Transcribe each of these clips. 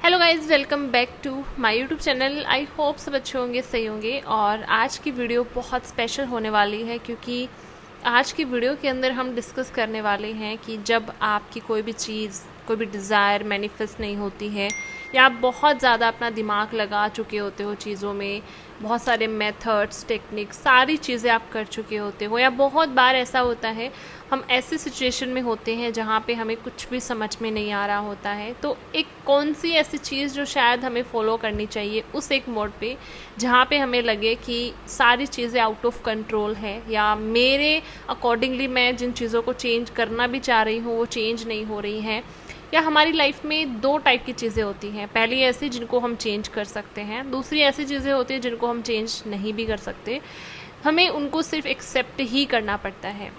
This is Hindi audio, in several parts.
Hello guys, welcome back to my YouTube channel. I hope सब अच्छे होंगे, सही होंगे। और आज की वीडियो बहुत स्पेशल होने वाली है क्योंकि आज की वीडियो के अंदर हम डिस्कस करने वाले हैं कि जब आपकी कोई भी चीज़, कोई भी डिज़ायर मैनिफेस्ट नहीं होती है या आप बहुत ज़्यादा अपना दिमाग लगा चुके होते हो चीज़ों में, बहुत सारे मेथड्स, टेक्निक, सारी चीज़ें आप कर चुके होते हो, या बहुत बार ऐसा होता है हम ऐसी सिचुएशन में होते हैं जहाँ पे हमें कुछ भी समझ में नहीं आ रहा होता है। तो एक कौन सी ऐसी चीज़ जो शायद हमें फॉलो करनी चाहिए उस एक मोड पे जहाँ पे हमें लगे कि सारी चीज़ें आउट ऑफ कंट्रोल है, या मेरे अकॉर्डिंगली मैं जिन चीज़ों को चेंज करना भी चाह रही हूँ वो चेंज नहीं हो रही हैं। या हमारी लाइफ में दो टाइप की चीज़ें होती हैं, पहली ऐसी जिनको हम चेंज कर सकते हैं, दूसरी ऐसी चीज़ें होती हैं जिनको हम चेंज नहीं भी कर सकते, हमें उनको सिर्फ एक्सेप्ट ही करना पड़ता है।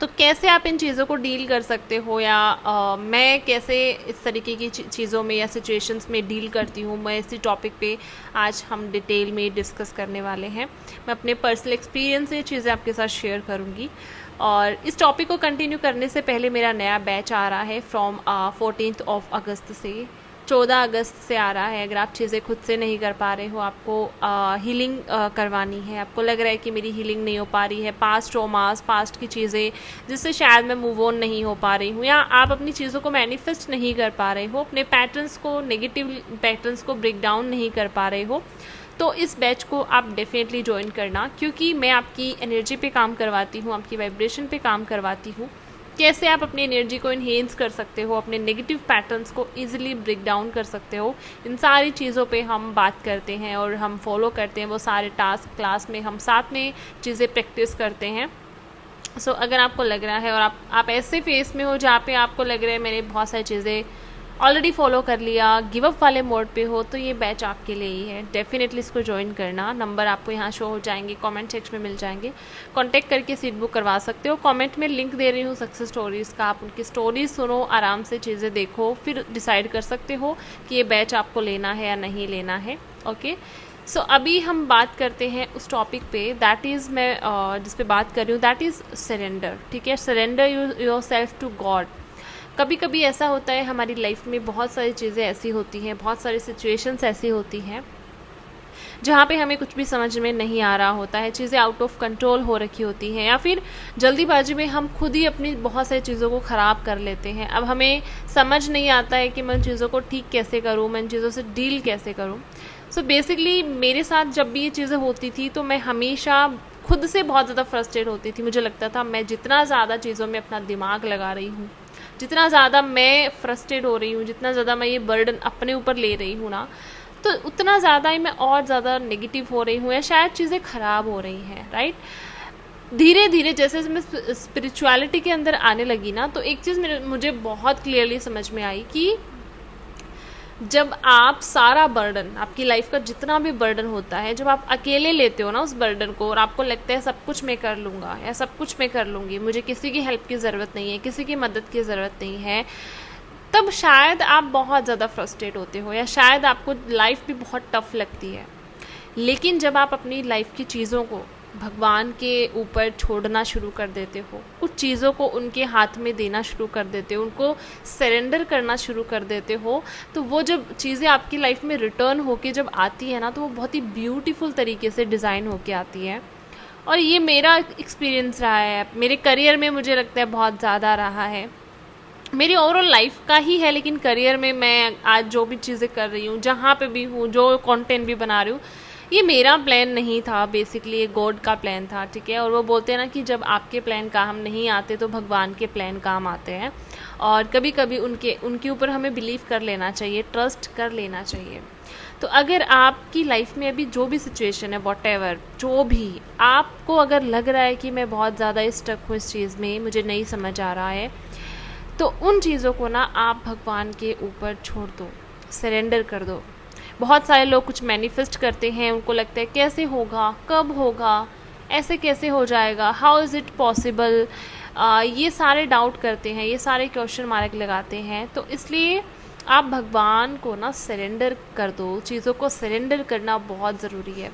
तो कैसे आप इन चीज़ों को डील कर सकते हो, या मैं कैसे इस तरीके की चीज़ों में या सिचुएशंस में डील करती हूँ, मैं इसी टॉपिक पे आज हम डिटेल में डिस्कस करने वाले हैं। मैं अपने पर्सनल एक्सपीरियंस से ये चीज़ें आपके साथ शेयर करूँगी। और इस टॉपिक को कंटिन्यू करने से पहले मेरा नया बैच आ रहा है फ्रॉम 14 अगस्त से 14 अगस्त से आ रहा है। अगर आप चीज़ें खुद से नहीं कर पा रहे हो, आपको हीलिंग करवानी है, आपको लग रहा है कि मेरी हीलिंग नहीं हो पा रही है, पास्ट ट्रॉमास, पास्ट की चीज़ें जिससे शायद मैं मूव ऑन नहीं हो पा रही हूँ, या आप अपनी चीज़ों को मैनिफेस्ट नहीं कर पा रहे हो, अपने पैटर्न्स को, नेगेटिव पैटर्न्स को ब्रेक डाउन नहीं कर पा रहे हो, तो इस बैच को आप डेफिनेटली ज्वाइन करना। क्योंकि मैं आपकी एनर्जी पे काम करवाती हूँ, आपकी वाइब्रेशन पे काम करवाती हूँ, कैसे आप अपनी एनर्जी को इन्हेंस कर सकते हो, अपने नेगेटिव पैटर्न्स को इजीली ब्रेक डाउन कर सकते हो। इन सारी चीज़ों पे हम बात करते हैं और हम फॉलो करते हैं वो सारे टास्क। क्लास में हम साथ में चीज़ें प्रैक्टिस करते हैं। सो अगर आपको लग रहा है और आप ऐसे फेस में हो जहाँ पे आपको लग रहा है मैंने बहुत सारी चीज़ें ऑलरेडी फॉलो कर लिया, गिव अप वाले मोड पे हो, तो ये बैच आपके लिए ही है। डेफिनेटली इसको ज्वाइन करना। नंबर आपको यहाँ शो हो जाएंगे, कमेंट सेक्शन में मिल जाएंगे, कांटेक्ट करके सीट बुक करवा सकते हो। कमेंट में लिंक दे रही हूँ सक्सेस स्टोरीज़ का, आप उनकी स्टोरीज सुनो, आराम से चीज़ें देखो, फिर डिसाइड कर सकते हो कि ये बैच आपको लेना है या नहीं लेना है। ओके, सो अभी हम बात करते हैं उस टॉपिक पे, दैट इज़ मैं जिस पे बात कर रही हूँ, दैट इज़ सरेंडर। ठीक है, surrender yourself to God. कभी कभी ऐसा होता है हमारी लाइफ में, बहुत सारी चीज़ें ऐसी होती हैं, बहुत सारी सिचुएशंस ऐसी होती हैं जहाँ पे हमें कुछ भी समझ में नहीं आ रहा होता है, चीज़ें आउट ऑफ कंट्रोल हो रखी होती हैं, या फिर जल्दीबाजी में हम खुद ही अपनी बहुत सारी चीज़ों को ख़राब कर लेते हैं। अब हमें समझ नहीं आता है कि मैं उन चीज़ों को ठीक कैसे करूँ, मैं उन चीज़ों से डील कैसे करूँ। सो बेसिकली मेरे साथ जब भी ये चीज़ें होती थी तो मैं हमेशा खुद से बहुत ज़्यादा फ्रस्ट्रेट होती थी। मुझे लगता था मैं जितना ज़्यादा चीज़ों में अपना दिमाग लगा रही हूँ, जितना ज़्यादा मैं फ्रस्ट्रेट हो रही हूँ, जितना ज़्यादा मैं ये बर्डन अपने ऊपर ले रही हूँ ना, तो उतना ज़्यादा ही मैं और ज़्यादा नेगेटिव हो रही हूँ, या शायद चीज़ें ख़राब हो रही हैं। राइट, धीरे धीरे जैसे मैं स्पिरिचुअलिटी के अंदर आने लगी ना, तो एक चीज़ मुझे बहुत क्लियरली समझ में आई कि जब आप सारा बर्डन, आपकी लाइफ का जितना भी बर्डन होता है, जब आप अकेले लेते हो ना उस बर्डन को, और आपको लगता है सब कुछ मैं कर लूँगा या सब कुछ मैं कर लूँगी, मुझे किसी की हेल्प की ज़रूरत नहीं है, किसी की मदद की ज़रूरत नहीं है, तब शायद आप बहुत ज़्यादा फ्रस्ट्रेट होते हो, या शायद आपको लाइफ भी बहुत टफ लगती है। लेकिन जब आप अपनी लाइफ की चीज़ों को भगवान के ऊपर छोड़ना शुरू कर देते हो, कुछ चीज़ों को उनके हाथ में देना शुरू कर देते हो, उनको सरेंडर करना शुरू कर देते हो, तो वो जब चीज़ें आपकी लाइफ में रिटर्न होके जब आती है ना, तो वो बहुत ही ब्यूटीफुल तरीके से डिज़ाइन होके आती है। और ये मेरा एक्सपीरियंस रहा है, मेरे करियर में मुझे लगता है बहुत ज़्यादा रहा है, मेरी ओवरऑल लाइफ का ही है, लेकिन करियर में मैं आज जो भी चीज़ें कर रही हूँ, जहाँ पे भी हूँ, जो कंटेंट भी बना रही हूँ, ये मेरा प्लान नहीं था, बेसिकली ये गॉड का प्लान था। ठीक है, और वो बोलते हैं ना कि जब आपके प्लान काम नहीं आते तो भगवान के प्लान काम आते हैं, और कभी कभी उनके ऊपर हमें बिलीव कर लेना चाहिए, ट्रस्ट कर लेना चाहिए। तो अगर आपकी लाइफ में अभी जो भी सिचुएशन है, वॉटएवर जो भी, आपको अगर लग रहा है कि मैं बहुत ज़्यादा स्टक हूँ इस चीज़ में, मुझे नहीं समझ आ रहा है, तो उन चीज़ों को ना आप भगवान के ऊपर छोड़ दो, सरेंडर कर दो। बहुत सारे लोग कुछ मैनिफेस्ट करते हैं, उनको लगता है कैसे होगा, कब होगा, ऐसे कैसे हो जाएगा, हाउ इज़ इट पॉसिबल, ये सारे डाउट करते हैं, ये सारे क्वेश्चन मार्क लगाते हैं। तो इसलिए आप भगवान को ना सरेंडर कर दो, चीज़ों को सरेंडर करना बहुत ज़रूरी है।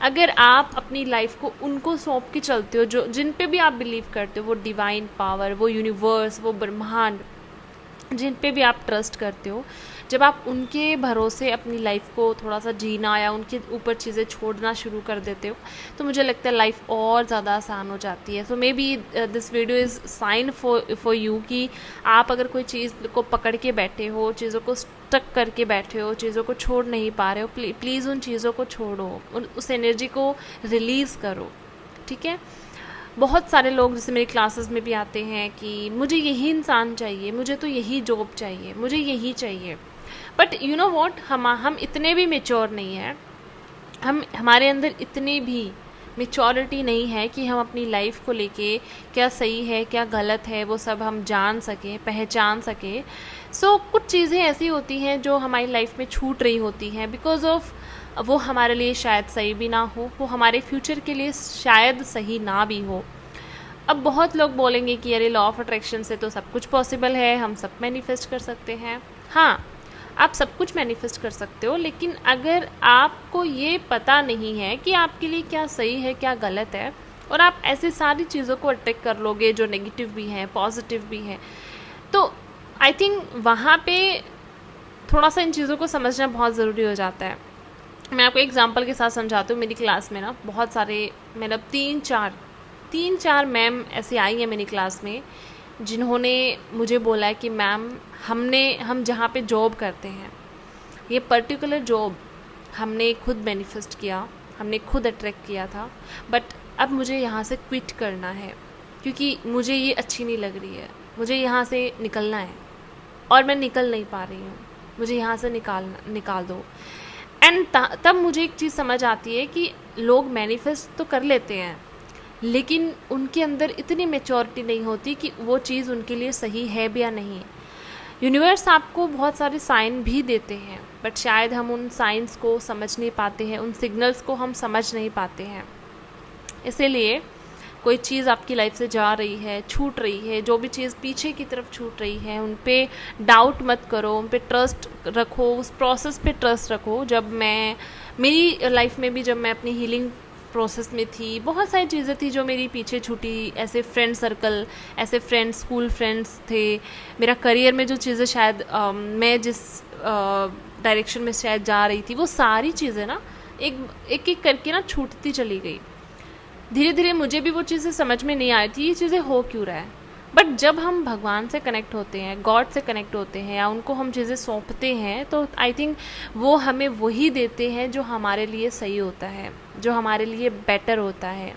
अगर आप अपनी लाइफ को उनको सौंप के चलते हो, जो जिन पे भी आप बिलीव करते हो, वो डिवाइन पावर, वो यूनिवर्स, वो ब्रह्मांड, जिन पे भी आप ट्रस्ट करते हो, जब आप उनके भरोसे अपनी लाइफ को थोड़ा सा जीना या उनके ऊपर चीज़ें छोड़ना शुरू कर देते हो, तो मुझे लगता है लाइफ और ज़्यादा आसान हो जाती है। So maybe this video is sign for you कि आप अगर कोई चीज़ को पकड़ के बैठे हो, चीज़ों को स्टक करके बैठे हो, चीज़ों को छोड़ नहीं पा रहे हो, प्लीज़ उन चीज़ों को छोड़ो, उस एनर्जी को रिलीज़ करो, ठीक है। बहुत सारे लोग जैसे मेरी क्लासेस में भी आते हैं कि मुझे यही इंसान चाहिए, मुझे तो यही जॉब चाहिए, मुझे यही चाहिए। बट यू नो वॉट, हम इतने भी मेच्योर नहीं हैं, हमारे अंदर इतनी भी मेच्योरिटी नहीं है कि हम अपनी लाइफ को लेके क्या सही है क्या गलत है वो सब हम जान सकें, पहचान सकें। सो कुछ चीज़ें ऐसी होती हैं जो हमारी लाइफ में छूट रही होती हैं बिकॉज ऑफ वो हमारे लिए शायद सही भी ना हो, वो हमारे फ्यूचर के लिए शायद सही ना भी हो। अब बहुत लोग बोलेंगे कि अरे लॉ ऑफ अट्रैक्शन से तो सब कुछ पॉसिबल है, हम सब मैनिफेस्ट कर सकते हैं। हाँ, आप सब कुछ मैनिफेस्ट कर सकते हो, लेकिन अगर आपको ये पता नहीं है कि आपके लिए क्या सही है क्या गलत है, और आप ऐसी सारी चीज़ों को अट्रैक्ट कर लोगे जो नेगेटिव भी हैं पॉजिटिव भी हैं, तो आई थिंक वहाँ पे थोड़ा सा इन चीज़ों को समझना बहुत ज़रूरी हो जाता है। मैं आपको एग्जांपल के साथ समझाती हूँ। मेरी क्लास में ना बहुत सारे, मतलब तीन चार मैम ऐसी आई हैं मेरी क्लास में जिन्होंने मुझे बोला है कि मैम हम जहाँ पे जॉब करते हैं, ये पर्टिकुलर जॉब हमने खुद मैनिफेस्ट किया, हमने खुद अट्रैक्ट किया था, बट अब मुझे यहाँ से क्विट करना है क्योंकि मुझे ये अच्छी नहीं लग रही है, मुझे यहाँ से निकलना है और मैं निकल नहीं पा रही हूँ, मुझे यहाँ से निकाल दो। एंड तब मुझे एक चीज़ समझ आती है कि लोग मैनिफेस्ट तो कर लेते हैं, लेकिन उनके अंदर इतनी मैच्योरिटी नहीं होती कि वो चीज़ उनके लिए सही है भी या नहीं। यूनिवर्स आपको बहुत सारे साइन भी देते हैं, बट शायद हम उन साइंस को समझ नहीं पाते हैं, उन सिग्नल्स को हम समझ नहीं पाते हैं। इसीलिए कोई चीज़ आपकी लाइफ से जा रही है, छूट रही है, जो भी चीज़ पीछे की तरफ छूट रही है, उन पे डाउट मत करो, उन पे ट्रस्ट रखो, उस प्रोसेस पे ट्रस्ट रखो। मेरी लाइफ में भी जब मैं अपनी हीलिंग प्रोसेस में थी, बहुत सारी चीज़ें थी जो मेरी पीछे छूटी, ऐसे फ्रेंड सर्कल, ऐसे फ्रेंड्स, स्कूल फ्रेंड्स थे, मेरा करियर में जो चीज़ें शायद मैं जिस डायरेक्शन में शायद जा रही थी, वो सारी चीज़ें ना एक एक करके ना छूटती चली गई। धीरे धीरे मुझे भी वो चीज़ें समझ में नहीं आ रही थी ये चीज़ें हो क्यों रहा है। बट जब हम भगवान से कनेक्ट होते हैं, गॉड से कनेक्ट होते हैं, या उनको हम चीज़ें सौंपते हैं, तो आई थिंक वो हमें वही देते हैं जो हमारे लिए सही होता है, जो हमारे लिए बेटर होता है,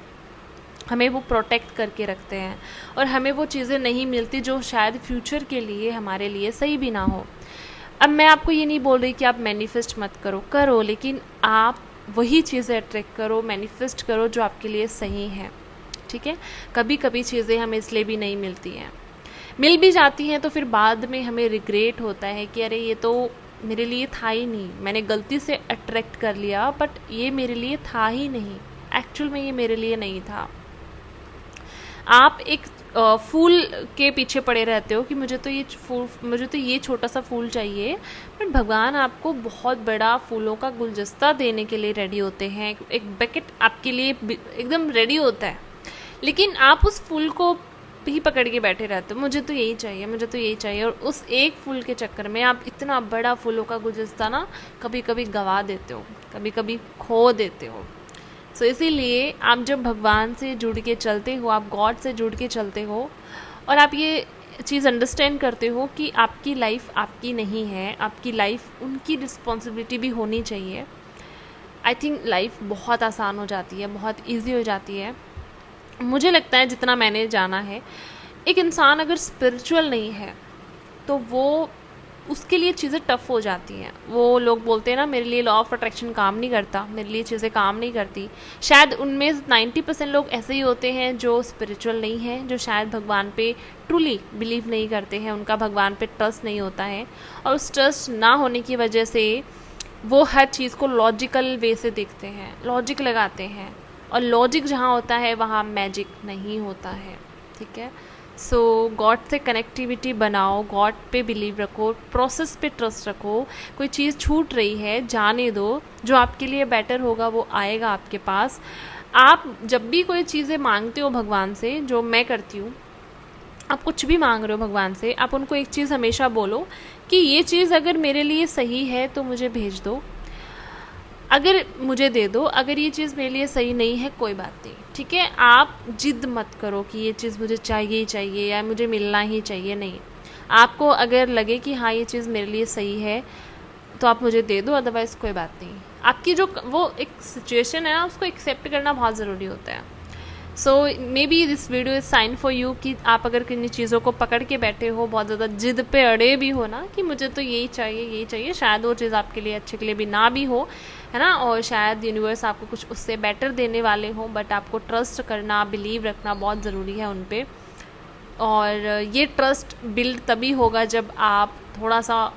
हमें वो प्रोटेक्ट करके रखते हैं, और हमें वो चीज़ें नहीं मिलती जो शायद फ्यूचर के लिए हमारे लिए सही भी ना हो। अब मैं आपको ये नहीं बोल रही कि आप मैनिफेस्ट मत करो, लेकिन आप वही चीज़ें अट्रैक्ट करो, मैनिफेस्ट करो जो आपके लिए सही है, ठीक है। कभी कभी चीज़ें हमें इसलिए भी नहीं मिलती हैं, मिल भी जाती हैं तो फिर बाद में हमें रिग्रेट होता है कि अरे ये तो मेरे लिए था ही नहीं, मैंने गलती से अट्रैक्ट कर लिया, बट ये मेरे लिए था ही नहीं, एक्चुअल में ये मेरे लिए नहीं था। आप एक फूल के पीछे पड़े रहते हो कि मुझे तो ये छोटा सा फूल चाहिए, बट भगवान आपको बहुत बड़ा फूलों का गुलदस्ता देने के लिए रेडी होते हैं, एक बकेट आपके लिए एकदम रेडी होता है, लेकिन आप उस फूल को ही पकड़ के बैठे रहते हो, मुझे तो यही चाहिए, मुझे तो यही चाहिए, और उस एक फूल के चक्कर में आप इतना बड़ा फूलों का गुलदस्ता ना कभी कभी गंवा देते हो, कभी कभी खो देते हो। सो इसीलिए आप जब भगवान से जुड़ के चलते हो, आप गॉड से जुड़ के चलते हो, और आप ये चीज़ अंडरस्टैंड करते हो कि आपकी लाइफ आपकी नहीं है, आपकी लाइफ उनकी रिस्पॉन्सिबिलिटी भी होनी चाहिए, आई थिंक लाइफ बहुत आसान हो जाती है, बहुत ईजी हो जाती है। मुझे लगता है जितना मैंने जाना है, एक इंसान अगर स्पिरिचुअल नहीं है तो वो उसके लिए चीज़ें टफ़ हो जाती हैं। वो लोग बोलते हैं ना, मेरे लिए लॉ ऑफ अट्रैक्शन काम नहीं करता, मेरे लिए चीज़ें काम नहीं करती। शायद उनमें 90% लोग ऐसे ही होते हैं जो स्पिरिचुअल नहीं हैं, जो शायद भगवान पे ट्रूली बिलीव नहीं करते हैं, उनका भगवान पे ट्रस्ट नहीं होता है, और उस ट्रस्ट ना होने की वजह से वो हर चीज़ को लॉजिकल वे से देखते हैं, लॉजिक लगाते हैं, और लॉजिक जहाँ होता है वहाँ मैजिक नहीं होता है, ठीक है। सो गॉड से कनेक्टिविटी बनाओ, गॉड पे बिलीव रखो, प्रोसेस पे ट्रस्ट रखो। कोई चीज़ छूट रही है, जाने दो, जो आपके लिए बेटर होगा वो आएगा आपके पास। आप जब भी कोई चीज़ें मांगते हो भगवान से, जो मैं करती हूँ, आप कुछ भी मांग रहे हो भगवान से, आप उनको एक चीज़ हमेशा बोलो कि ये चीज़ अगर मेरे लिए सही है तो मुझे भेज दो, अगर मुझे दे दो, अगर ये चीज़ मेरे लिए सही नहीं है कोई बात नहीं, ठीक है। आप जिद मत करो कि ये चीज़ मुझे चाहिए ही चाहिए या मुझे मिलना ही चाहिए, नहीं। आपको अगर लगे कि हाँ ये चीज़ मेरे लिए सही है तो आप मुझे दे दो, अदरवाइज़ कोई बात नहीं। आपकी जो वो एक सिचुएशन है ना, उसको एक्सेप्ट करना बहुत ज़रूरी होता है। So maybe this video is sign for you कि आप अगर किन्हीं चीज़ों को पकड़ के बैठे हो, बहुत ज़्यादा जिद पे अड़े भी हो ना कि मुझे तो यही चाहिए यही चाहिए, शायद वो चीज़ आपके लिए अच्छे के लिए भी ना भी हो, है ना, और शायद यूनिवर्स आपको कुछ उससे बेटर देने वाले हो, बट आपको ट्रस्ट करना, बिलीव रखना बहुत ज़रूरी है उन पर। और ये ट्रस्ट बिल्ड तभी होगा जब आप थोड़ा सा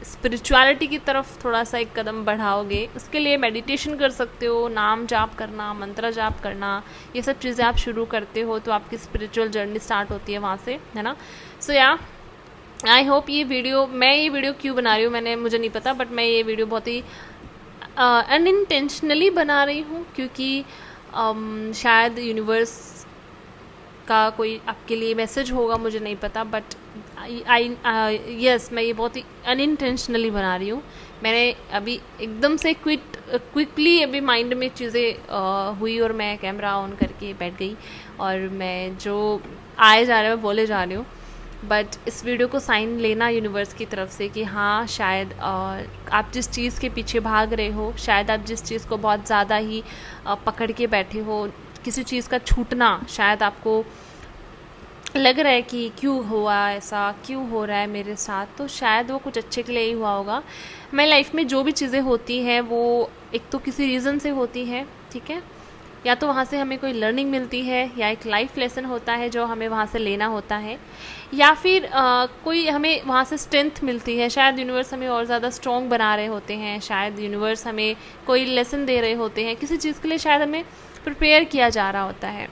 स्पिरिचुअलिटी की तरफ थोड़ा सा एक कदम बढ़ाओगे। उसके लिए मेडिटेशन कर सकते हो, नाम जाप करना, मंत्र जाप करना, ये सब चीज़ें आप शुरू करते हो तो आपकी स्पिरिचुअल जर्नी स्टार्ट होती है वहाँ से, है ना। सो या आई होप ये वीडियो क्यों बना रही हूँ मुझे नहीं पता, बट मैं ये वीडियो बहुत ही अनइंटेंशनली बना रही हूँ क्योंकि शायद यूनिवर्स का कोई आपके लिए मैसेज होगा, मुझे नहीं पता, बट यस मैं ये बहुत ही अनइंटेंशनली बना रही हूँ। मैंने अभी एकदम से क्विकली अभी माइंड में चीज़ें हुई और मैं कैमरा ऑन करके बैठ गई और मैं जो आए जा रहे हो बोले जा रही हूँ। बट इस वीडियो को साइन लेना यूनिवर्स की तरफ से कि हाँ शायद आप जिस चीज़ के पीछे भाग रहे हो, शायद आप जिस चीज़ को बहुत ज़्यादा ही पकड़ के बैठे हो, किसी चीज़ का छूटना शायद आपको लग रहा है कि क्यों हुआ ऐसा, क्यों हो रहा है मेरे साथ, तो शायद वो कुछ अच्छे के लिए ही हुआ होगा। मेरी लाइफ में जो भी चीज़ें होती हैं वो एक तो किसी रीज़न से होती है, ठीक है, या तो वहाँ से हमें कोई लर्निंग मिलती है या एक लाइफ लेसन होता है जो हमें वहाँ से लेना होता है, या फिर कोई हमें वहाँ से स्ट्रेंथ मिलती है। शायद यूनिवर्स हमें और ज़्यादा स्ट्रॉन्ग बना रहे होते हैं, शायद यूनिवर्स हमें कोई लेसन दे रहे होते हैं, किसी चीज़ के लिए शायद हमें प्रिपेयर किया जा रहा होता है।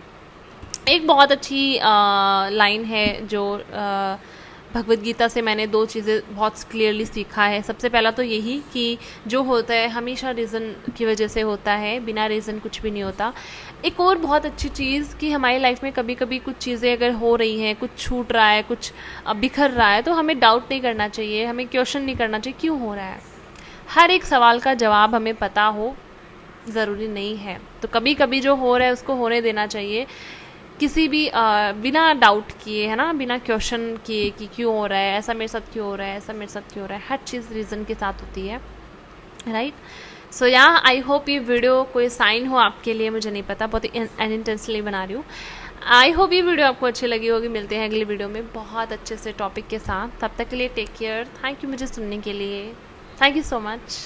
एक बहुत अच्छी लाइन है जो भगवद गीता से मैंने 2 चीज़ें बहुत क्लियरली सीखा है। सबसे पहला तो यही कि जो होता है हमेशा रीज़न की वजह से होता है, बिना रीज़न कुछ भी नहीं होता। एक और बहुत अच्छी चीज़ कि हमारी लाइफ में कभी कभी कुछ चीज़ें अगर हो रही हैं, कुछ छूट रहा है, कुछ बिखर रहा है, तो हमें डाउट नहीं करना चाहिए, हमें क्वेश्चन नहीं करना चाहिए क्यों हो रहा है। हर एक सवाल का जवाब हमें पता हो ज़रूरी नहीं है, तो कभी कभी जो हो रहा है उसको होने देना चाहिए, किसी भी बिना डाउट किए, है ना, बिना क्वेश्चन किए कि क्यों हो रहा है, ऐसा मेरे साथ क्यों हो रहा है, ऐसा मेरे साथ क्यों हो रहा है। हर चीज़ रीज़न के साथ होती है, राइट। सो या आई होप ये वीडियो कोई साइन हो आपके लिए, मुझे नहीं पता, बहुत ही अनइंटेंशनली बना रही हूँ। आई होप ये वीडियो आपको अच्छी लगी होगी। मिलते हैं अगली वीडियो में बहुत अच्छे से टॉपिक के साथ, तब तक के लिए टेक केयर। थैंक यू मुझे सुनने के लिए, थैंक यू सो मच।